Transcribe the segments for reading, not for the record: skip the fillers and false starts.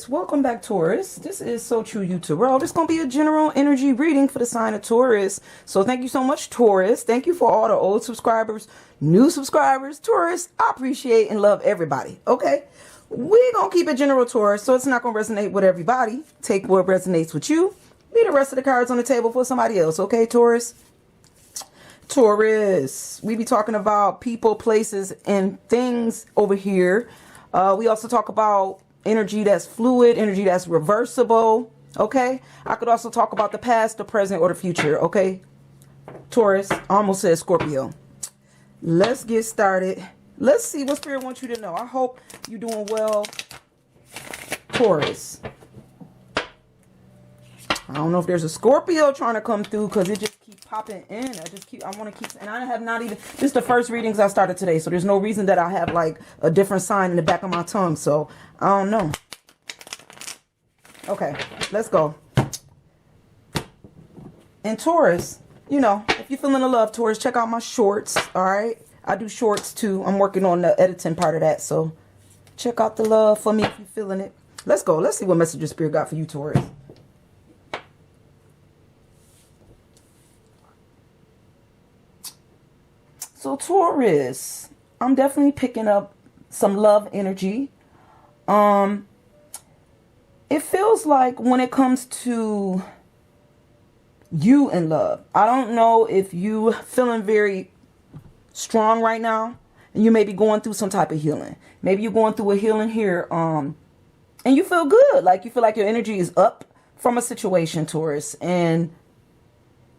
Taurus, welcome back, Taurus. This is So True You Tarot. This is going to be a general energy reading for the sign of Taurus. So thank you so much, Taurus. Thank you for all the old subscribers, new subscribers. Taurus, I appreciate and love everybody. Okay, we're going to keep it general, Taurus, so it's not going to resonate with everybody. Take what resonates with you. Leave the rest of the cards on the table for somebody else. Okay, Taurus? Taurus, we be talking about people, places, and things over here. We also talk about energy that's fluid, energy that's reversible, okay? I could also talk about the past, the present, or the future, okay? Taurus, I almost said Scorpio. Let's get started. Let's see what Spirit wants you to know. I hope you're doing well, Taurus. I don't know if there's a Scorpio trying to come through because it just keeps popping in. I want to keep, and I have not even, this is the first readings I started today, so there's no reason that I have like a different sign in the back of my tongue, so I don't know. Okay, let's go. And Taurus, you know, if you're feeling the love, Taurus, check out my shorts, all right? I do shorts too. I'm working on the editing part of that, so check out the love for me if you're feeling it. Let's go. Let's see what message Spirit got for you, Taurus. So Taurus, I'm definitely picking up some love energy. It feels like when it comes to you and love, I don't know if you feeling very strong right now, and you may be going through some type of healing. Maybe you're going through a healing here, and you feel good, like you feel like your energy is up from a situation, Taurus, and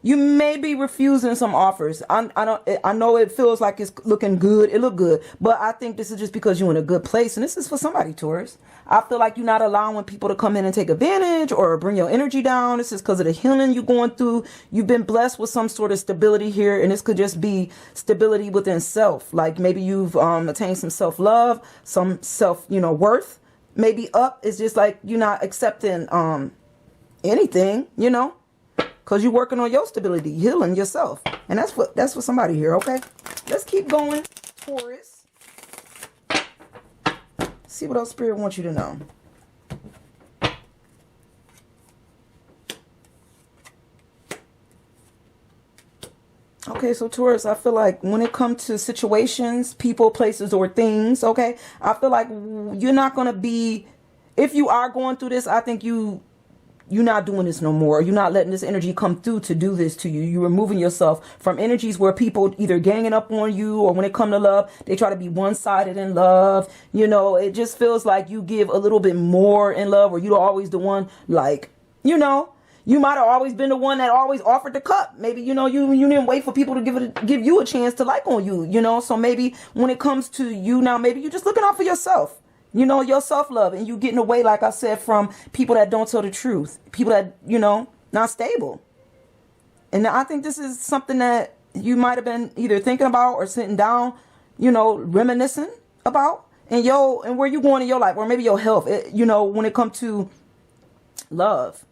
you may be refusing some offers. I know it feels like it's looking good. It look good. But I think this is just because you're in a good place. And this is for somebody, Taurus. I feel like you're not allowing people to come in and take advantage or bring your energy down. This is because of the healing you're going through. You've been blessed with some sort of stability here. And this could just be stability within self. Like maybe you've attained some self-love, some self, worth. Maybe up. It's just like you're not accepting anything, because you're working on your stability, healing yourself. And that's for somebody here, okay? Let's keep going, Taurus. See what else Spirit wants you to know. Okay, so Taurus, I feel like when it comes to situations, people, places, or things, okay? I feel like you're not going to be, if you are going through this, I think you're not doing this no more. You're not letting this energy come through to do this to you. You're removing yourself from energies where people either ganging up on you, or when it comes to love, they try to be one-sided in love. It just feels like you give a little bit more in love, or you're always the one, like, you might have always been the one that always offered the cup. Maybe, you didn't wait for people to give you a chance to like on you, So maybe when it comes to you now, maybe you're just looking out for yourself. Your self-love, and you getting away, like I said, from people that don't tell the truth. People that, not stable. And I think this is something that you might have been either thinking about or sitting down, reminiscing about. And where you going in your life, or maybe your health, when it comes to love,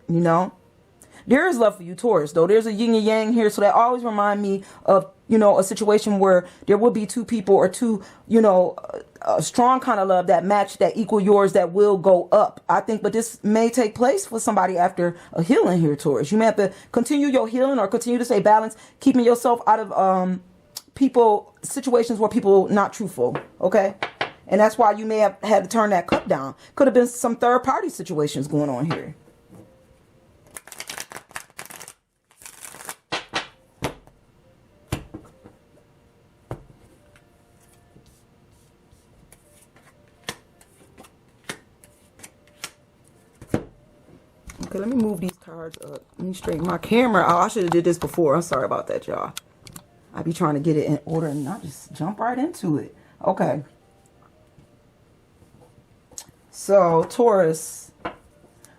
There is love for you, Taurus, though. There's a yin and yang here, so that always remind me of, a situation where there will be two people or two, a strong kind of love that match, that equal yours, that will go up, I think. But this may take place for somebody after a healing here, Taurus. You may have to continue your healing or continue to stay balanced, keeping yourself out of situations where people not truthful, okay? And that's why you may have had to turn that cup down. Could have been some third party situations going on here. Okay, let me move these cards up. Let me straighten my camera. Oh, I should have did this before. I'm sorry about that, y'all. I be trying to get it in order and not just jump right into it. Okay. So, Taurus,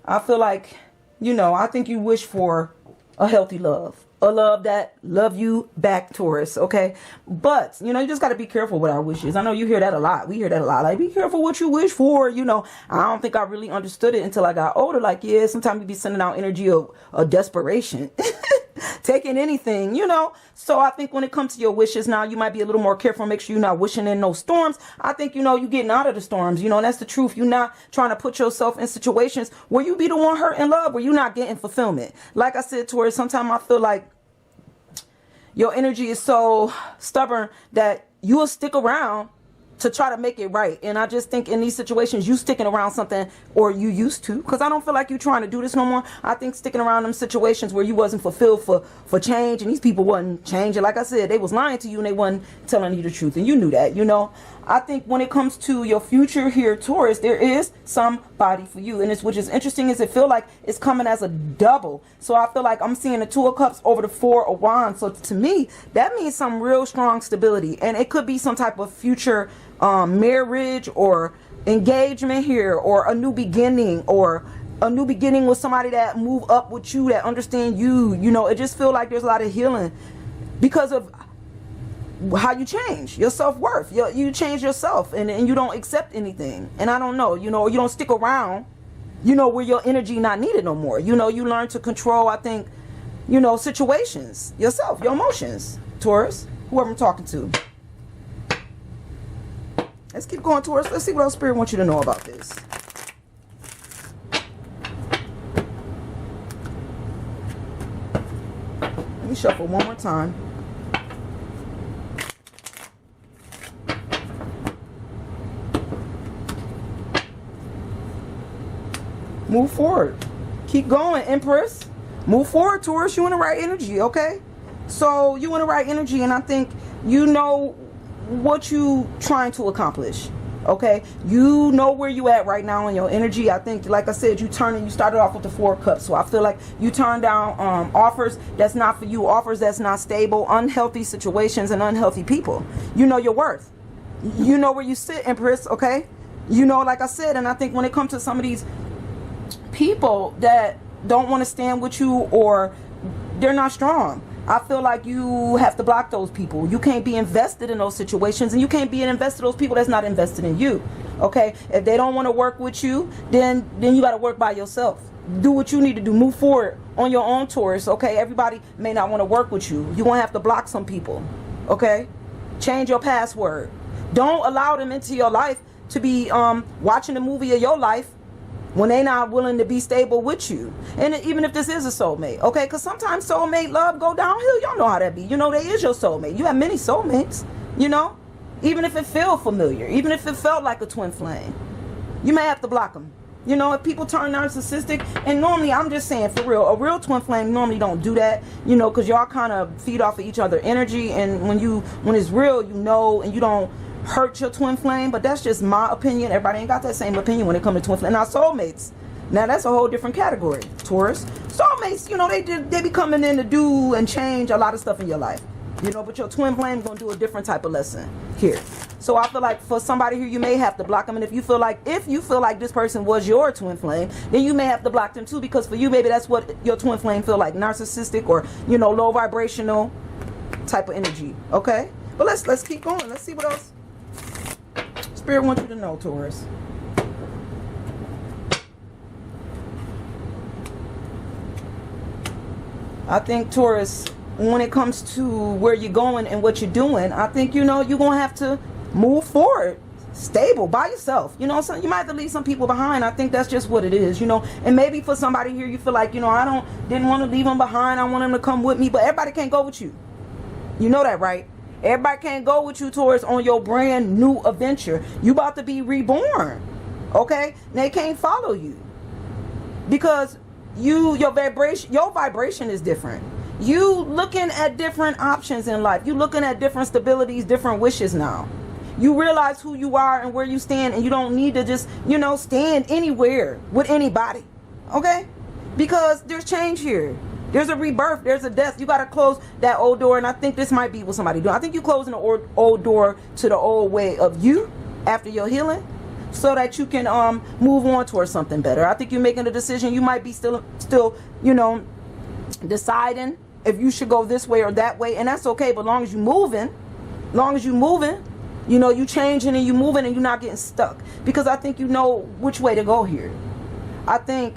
I feel like, I think you wish for a healthy love. A love that love you back, Taurus, okay? But, you just got to be careful with our wishes. I know you hear that a lot. We hear that a lot. Like, be careful what you wish for, I don't think I really understood it until I got older. Like, yeah, sometimes you be sending out energy of desperation. taking anything, you know. So I think when it comes to your wishes now, you might be a little more careful. Make sure you're not wishing in no storms. I think, you know, you're getting out of the storms, you know, and that's the truth. You're not trying to put yourself in situations where you be the one hurt in love, where you're not getting fulfillment. Like I said, Taurus, sometimes I feel like your energy is so stubborn that you will stick around to try to make it right. And I just think in these situations, you sticking around something, or you used to, because I don't feel like you trying to do this no more. I think sticking around them situations where you wasn't fulfilled for change, and these people wasn't changing. Like I said, they was lying to you and they wasn't telling you the truth, and you knew that, you know. I think when it comes to your future here, Taurus, there is somebody for you. And it's, which is interesting, is it feel like it's coming as a double. So I feel like I'm seeing the Two of Cups over the Four of Wands. So to me, that means some real strong stability. And it could be some type of future marriage or engagement here, or a new beginning, or a new beginning with somebody that move up with you, that understand you. You know, it just feel like there's a lot of healing because of how you change your self-worth. You change yourself, and you don't accept anything. And I don't know, you know, you don't stick around, you know, where your energy not needed no more. You know, you learn to control, I think, you know, situations, yourself, your emotions, Taurus, whoever I'm talking to. Let's keep going, Taurus. Let's see what else Spirit wants you to know about this. Let me shuffle one more time. Move forward. Keep going, Empress. Move forward, Taurus. You in the right energy, okay? So you in the right energy, and I think you know what you trying to accomplish, okay? You know where you at right now in your energy. I think, like I said, you started off with the Four of Cups. So I feel like you turned down offers that's not for you, offers that's not stable, unhealthy situations, and unhealthy people. You know your worth. You know where you sit, Empress, okay? You know, like I said, and I think when it comes to some of these people that don't want to stand with you, or they're not strong, I feel like you have to block those people. You can't be invested in those situations, and you can't be invested in those people that's not invested in you, okay? If they don't want to work with you, then you got to work by yourself. Do what you need to do. Move forward on your own, Taurus, okay? Everybody may not want to work with you. You're going to have to block some people, okay? Change your password. Don't allow them into your life to be watching the movie of your life when they not willing to be stable with you. And even if this is a soulmate, okay? Because sometimes soulmate love go downhill. Y'all know how that be. You know, they is your soulmate. You have many soulmates, you know? Even if it feel familiar, even if it felt like a twin flame, you may have to block them. You know, if people turn narcissistic, and normally, I'm just saying, for real, a real twin flame normally don't do that, you know, because y'all kind of feed off of each other energy, and when it's real, you know, and you don't hurt your twin flame. But that's just my opinion. Everybody ain't got that same opinion when it comes to twin flame. Now, soulmates, now that's a whole different category, Taurus. Soulmates, you know, they be coming in to do and change a lot of stuff in your life, you know, but your twin flame gonna do a different type of lesson here. So I feel like for somebody here, you may have to block them. And if you feel like this person was your twin flame, then you may have to block them too, because for you, maybe that's what your twin flame feel like, narcissistic, or, you know, low vibrational type of energy, okay? But let's keep going. Let's see what else Spirit wants you to know, Taurus. I think, Taurus, when it comes to where you're going and what you're doing, I think, you know, you're going to have to move forward, stable, by yourself. You know, so you might have to leave some people behind. I think that's just what it is, you know. And maybe for somebody here, you feel like, you know, didn't want to leave them behind. I want them to come with me. But everybody can't go with you. You know that, right? Everybody can't go with you, Taurus, on your brand new adventure. You about to be reborn, okay? They can't follow you because your vibration is different. You looking at different options in life. You looking at different stabilities, different wishes now. You realize who you are and where you stand, and you don't need to just, you know, stand anywhere with anybody, okay? Because there's change here. There's a rebirth. There's a death. You got to close that old door. And I think this might be what somebody doing. I think you're closing the old door to the old way of you after your healing, so that you can move on towards something better. I think you're making a decision. You might be still, you know, deciding if you should go this way or that way. And that's okay. But long as you're moving, you know, you changing and you moving and you're not getting stuck. Because I think you know which way to go here. I think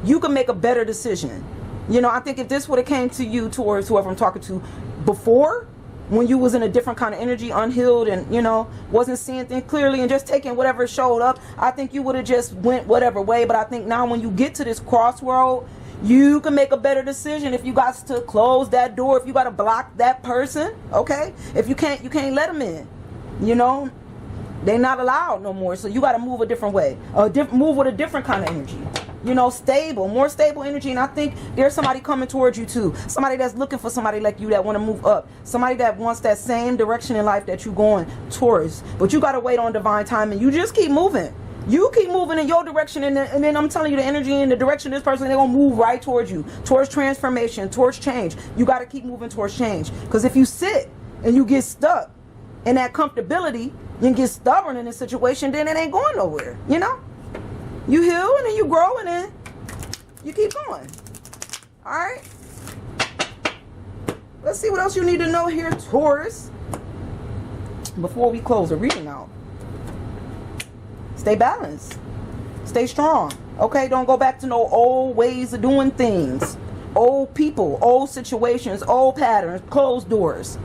you can make a better decision You know, I think if this would have came to you, towards whoever I'm talking to before, when you was in a different kind of energy, unhealed, and, you know, wasn't seeing things clearly and just taking whatever showed up, I think you would have just went whatever way. But I think now when you get to this crossroad, you can make a better decision. If you got to close that door, if you got to block that person, okay? If you can't let them in. You know, they're not allowed no more. So you got to move a different way, move with a different kind of energy. You know, stable, more stable energy. And I think there's somebody coming towards you too. Somebody that's looking for somebody like you that want to move up. Somebody that wants that same direction in life that you're going, Taurus. But you got to wait on divine timing. You just keep moving. You keep moving in your direction, and then I'm telling you, the energy in the direction of this person, they're going to move right towards you, towards transformation, towards change. You got to keep moving towards change. Because if you sit and you get stuck in that comfortability, you can get stubborn in a situation, then it ain't going nowhere, you know? You heal, and then you grow, and then you keep going. All right? Let's see what else you need to know here, Taurus, before we close the reading out. Stay balanced. Stay strong. Okay? Don't go back to no old ways of doing things. Old people, old situations, old patterns, closed doors.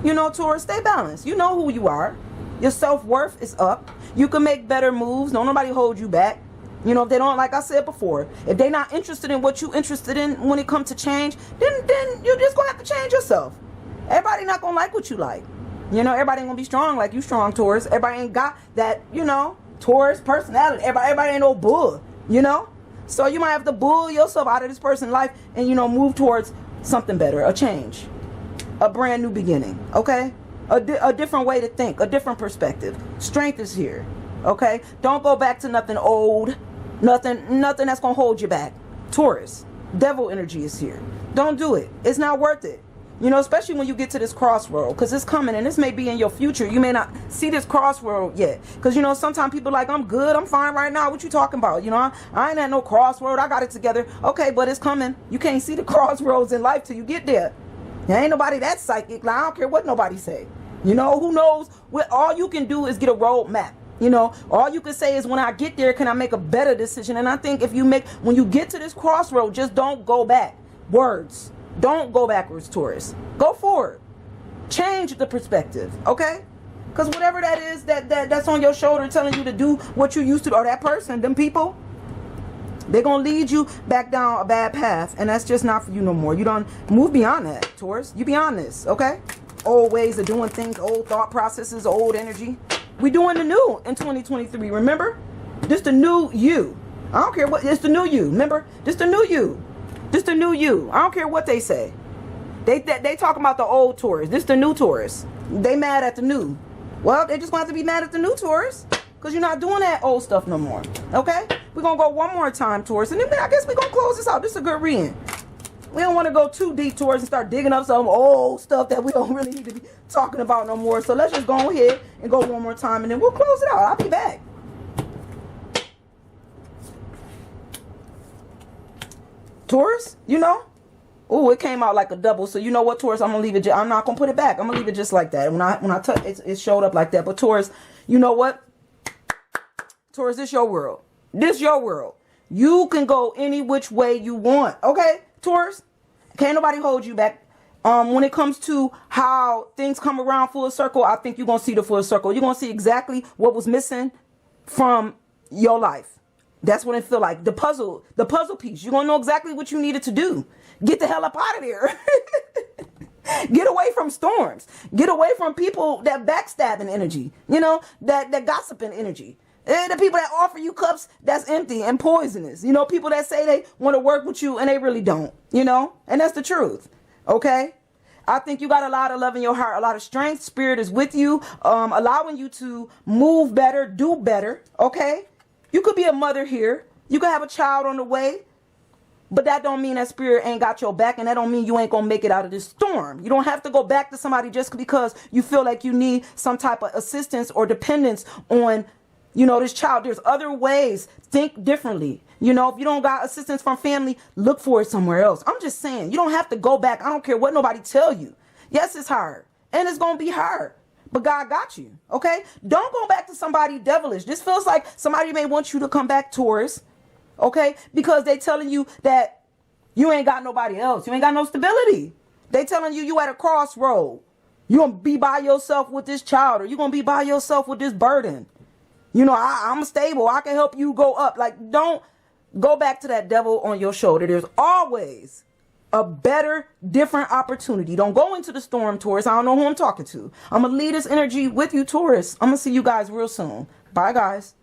You know, Taurus, stay balanced. You know who you are. Your self-worth is up. You can make better moves. Don't nobody hold you back. You know, if they don't, like I said before, if they're not interested in what you're interested in when it comes to change, then you're just going to have to change yourself. Everybody not going to like what you like. You know, everybody ain't going to be strong like you strong, Taurus. Everybody ain't got that, you know, Taurus personality. Everybody ain't no bull, you know. So you might have to bull yourself out of this person's life and, you know, move towards something better, a change, a brand new beginning, okay? A different way to think, a different perspective. Strength is here, okay? Don't go back to nothing old. Nothing that's going to hold you back. Taurus, devil energy is here. Don't do it. It's not worth it. You know, especially when you get to this crossroad, because it's coming, and this may be in your future. You may not see this crossroad yet. Because, you know, sometimes people are like, I'm good, I'm fine right now. What you talking about? You know, I ain't at no crossroad. I got it together. Okay, but it's coming. You can't see the crossroads in life till you get there. There ain't nobody that psychic. Like, I don't care what nobody say. You know, who knows? All you can do is get a road map. You know, all you can say is, when I get there, can I make a better decision? And I think when you get to this crossroad, just don't go back. Words. Don't go backwards, Taurus. Go forward. Change the perspective, okay? Because whatever that is that's on your shoulder telling you to do what you used to, or that person, them people, they're going to lead you back down a bad path. And that's just not for you no more. You don't move beyond that, Taurus. You beyond this, okay? Old ways of doing things, old thought processes, old energy. We doing the new in 2023, remember? This the new you. I don't care what, it's the new you, remember? This the new you. This the new you. I don't care what they say. They talking about the old Taurus. This the new Taurus. They mad at the new. Well, they just going to have to be mad at the new Taurus, because you're not doing that old stuff no more, okay? We're going to go one more time, Taurus, and then I guess we're going to close this out. This is a good reading. We don't want to go too deep, Taurus, and start digging up some old stuff that we don't really need to be talking about no more. So let's just go ahead and go one more time, and then we'll close it out. I'll be back. Taurus, you know? Oh, it came out like a double. So you know what, Taurus? I'm going to leave it. I'm not going to put it back. I'm going to leave it just like that. When I touch it showed up like that. But Taurus, you know what? Taurus, this your world. This your world. You can go any which way you want. Okay? Taurus, can't nobody hold you back. When it comes to how things come around full circle, I think you're going to see the full circle. You're going to see exactly what was missing from your life. That's what it feel like. The puzzle piece. You're going to know exactly what you needed to do. Get the hell up out of there. Get away from storms. Get away from people that backstabbing energy. You know, that gossiping energy. The people that offer you cups that's empty and poisonous. You know, people that say they want to work with you and they really don't. You know, and that's the truth. Okay? I think you got a lot of love in your heart, a lot of strength. Spirit is with you, allowing you to move better, do better. Okay? You could be a mother here. You could have a child on the way. But that don't mean that spirit ain't got your back, and that don't mean you ain't going to make it out of this storm. You don't have to go back to somebody just because you feel like you need some type of assistance or dependence on, you know, this child. There's other ways. Think differently. You know, if you don't got assistance from family, look for it somewhere else. I'm just saying, you don't have to go back. I don't care what nobody tell you. Yes, it's hard. And it's going to be hard. But God got you. Okay? Don't go back to somebody devilish. This feels like somebody may want you to come back, Taurus. Okay? Because they telling you that You ain't got nobody else. You ain't got no stability. They telling you at a crossroad. You gonna be by yourself with this child, or you gonna be by yourself with this burden. You know, I'm stable. I can help you go up. Like, don't go back to that devil on your shoulder. There's always a better, different opportunity. Don't go into the storm, Taurus. I don't know who I'm talking to. I'm going to leave this energy with you, Taurus. I'm going to see you guys real soon. Bye, guys.